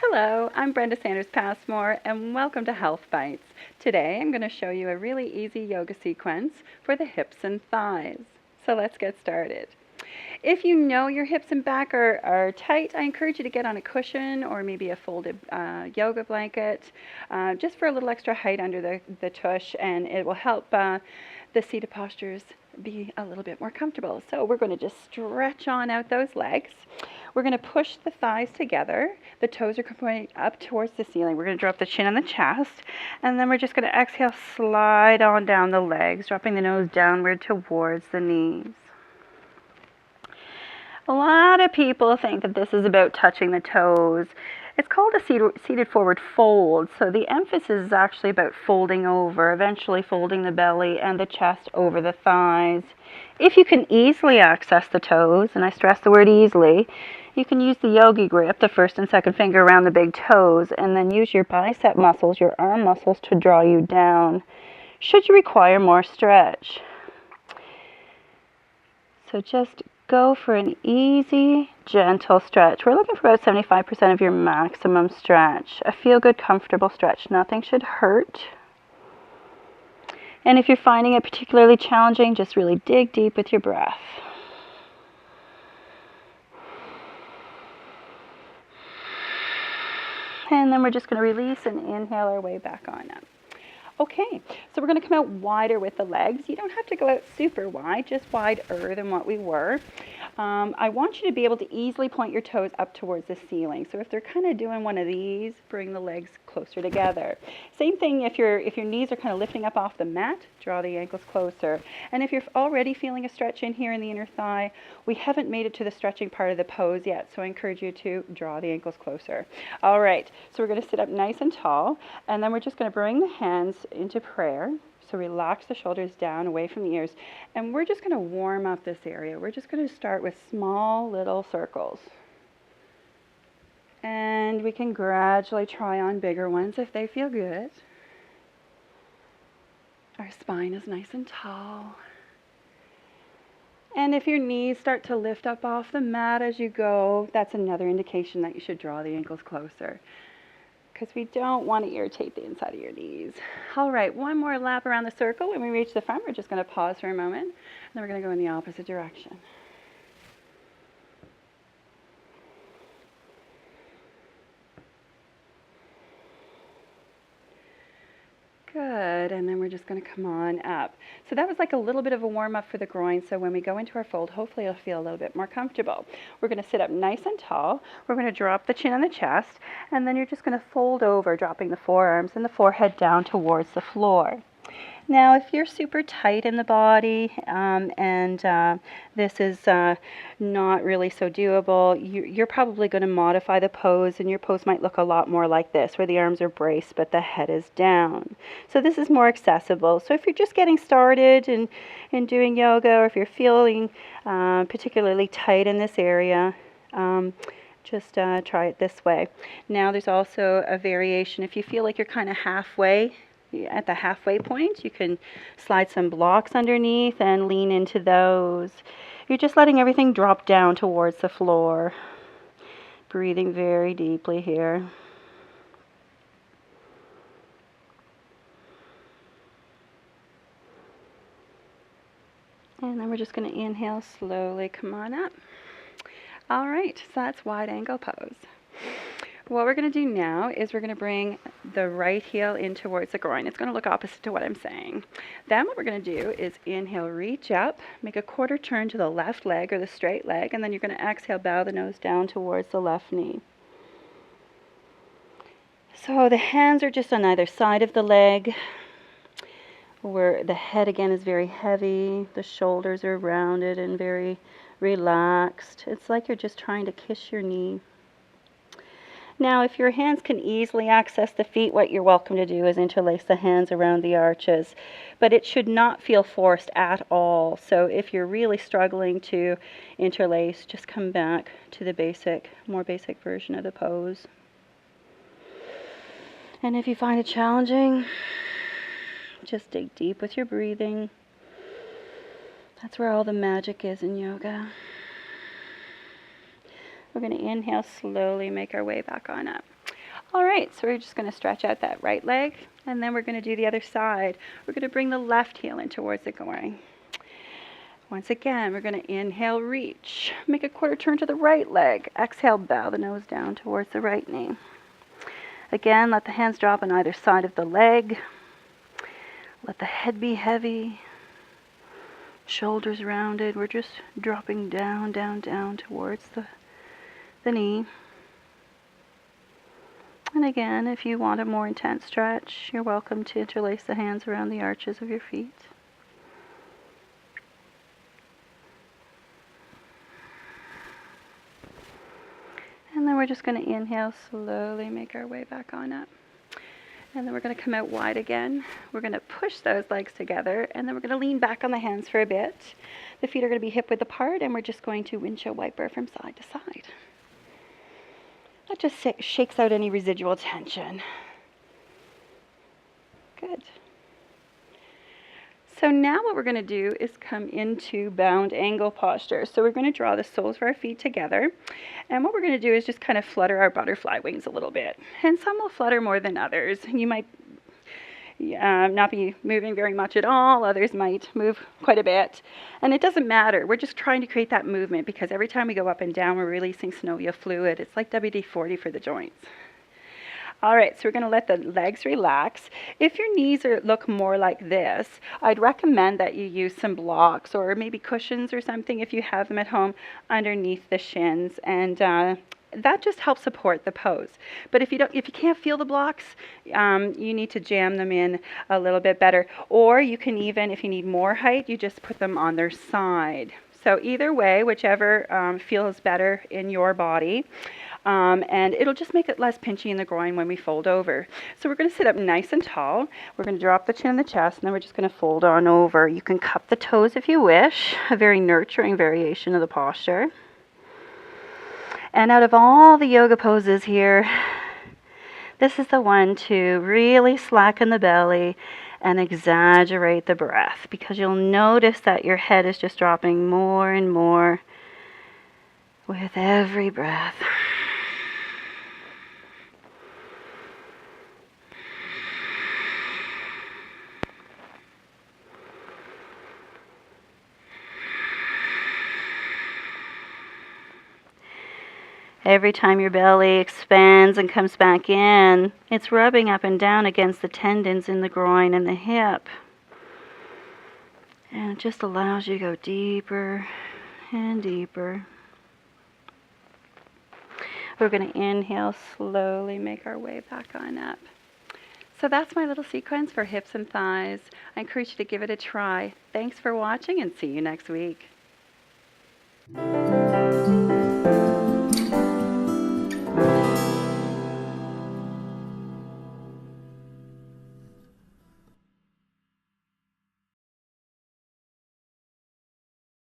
Hello, I'm Brenda Sanders Passmore and welcome to Health Bites. Today I'm going to show you a really easy yoga sequence for the hips and thighs. So let's get started. If you know your hips and back are tight, I encourage you to get on a cushion or maybe a folded yoga blanket just for a little extra height under the tush, and it will help the seated postures be a little bit more comfortable. So we're going to just stretch on out those legs. We're going to push the thighs together. The toes are pointing up towards the ceiling. We're going to drop the chin on the chest, and then we're just going to exhale, slide on down the legs, dropping the nose downward towards the knees. A lot of people think that this is about touching the toes. It's called a seated forward fold, so the emphasis is actually about folding over, eventually folding the belly and the chest over the thighs. If you can easily access the toes, and I stress the word easily, you can use the yogi grip, the first and second finger around the big toes, and then use your bicep muscles, your arm muscles, to draw you down, should you require more stretch. So just go for an easy, gentle stretch. We're looking for about 75% of your maximum stretch. A feel-good, comfortable stretch. Nothing should hurt. And if you're finding it particularly challenging, just really dig deep with your breath. And then we're just going to release and inhale our way back on up. Okay, so we're going to come out wider with the legs. You don't have to go out super wide, just wider than what we were. I want you to be able to easily point your toes up towards the ceiling. So if they're kind of doing one of these, bring the legs closer together. Same thing if your knees are kind of lifting up off the mat, draw the ankles closer. And if you're already feeling a stretch in here in the inner thigh, we haven't made it to the stretching part of the pose yet, so I encourage you to draw the ankles closer. All right, so we're going to sit up nice and tall, and then we're just going to bring the hands into prayer. So relax the shoulders down away from the ears, and we're just going to warm up this area. We're just going to start with small little circles, and we can gradually try on bigger ones if they feel good. Our spine is nice and tall, and if your knees start to lift up off the mat as you go, that's another indication that you should draw the ankles closer, because we don't want to irritate the inside of your knees. All right, one more lap around the circle. When we reach the front, we're just going to pause for a moment, and then we're going to go in the opposite direction. Good, and then we're just going to come on up. So that was like a little bit of a warm-up for the groin, so when we go into our fold, hopefully it'll feel a little bit more comfortable. We're going to sit up nice and tall. We're going to drop the chin on the chest, and then you're just going to fold over, dropping the forearms and the forehead down towards the floor. Now, if you're super tight in the body this is not really so doable, you're probably going to modify the pose, and your pose might look a lot more like this, where the arms are braced but the head is down. So this is more accessible. So if you're just getting started in doing yoga, or if you're feeling particularly tight in this area, just try it this way. Now there's also a variation. If you feel like you're kind of halfway, at the halfway point, you can slide some blocks underneath and lean into those. You're just letting everything drop down towards the floor. Breathing very deeply here. And then we're just going to inhale slowly, come on up. All right, so that's wide angle pose. What we're going to do now is we're going to bring the right heel in towards the groin. It's going to look opposite to what I'm saying. Then what we're going to do is inhale, reach up, make a quarter turn to the left leg or the straight leg, and then you're going to exhale, bow the nose down towards the left knee. So the hands are just on either side of the leg, where the head again is very heavy, the shoulders are rounded and very relaxed. It's like you're just trying to kiss your knee. Now, if your hands can easily access the feet, what you're welcome to do is interlace the hands around the arches, but it should not feel forced at all. So if you're really struggling to interlace, just come back to the more basic version of the pose. And if you find it challenging, just dig deep with your breathing. That's where all the magic is in yoga. We're going to inhale, slowly make our way back on up. All right, so we're just going to stretch out that right leg, and then we're going to do the other side. We're going to bring the left heel in towards the groin. Once again, we're going to inhale, reach. Make a quarter turn to the right leg. Exhale, bow the nose down towards the right knee. Again, let the hands drop on either side of the leg. Let the head be heavy. Shoulders rounded. We're just dropping down, down, down towards the knee. And again, if you want a more intense stretch, you're welcome to interlace the hands around the arches of your feet. And then we're just going to inhale, slowly make our way back on up. And then we're going to come out wide again. We're going to push those legs together, and then we're going to lean back on the hands for a bit. The feet are going to be hip-width apart, and we're just going to windshield wiper from side to side. That just shakes out any residual tension. Good. So now what we're going to do is come into bound angle posture. So we're going to draw the soles of our feet together. And what we're going to do is just kind of flutter our butterfly wings a little bit. And some will flutter more than others. You might not be moving very much at all. Others might move quite a bit. And it doesn't matter. We're just trying to create that movement because every time we go up and down, we're releasing synovial fluid. It's like WD-40 for the joints. All right, so we're going to let the legs relax. If your knees look more like this, I'd recommend that you use some blocks or maybe cushions or something if you have them at home underneath the shins, and that just helps support the pose. But if you can't feel the blocks, you need to jam them in a little bit better. Or you can even, if you need more height, you just put them on their side. So either way, whichever feels better in your body. And it'll just make it less pinchy in the groin when we fold over. So we're going to sit up nice and tall. We're going to drop the chin in the chest, and then we're just going to fold on over. You can cup the toes if you wish, a very nurturing variation of the posture. And out of all the yoga poses here, this is the one to really slacken the belly and exaggerate the breath, because you'll notice that your head is just dropping more and more with every breath. Every time your belly expands and comes back in, it's rubbing up and down against the tendons in the groin and the hip. And it just allows you to go deeper and deeper. We're going to inhale, slowly make our way back on up. So that's my little sequence for hips and thighs. I encourage you to give it a try. Thanks for watching, and see you next week.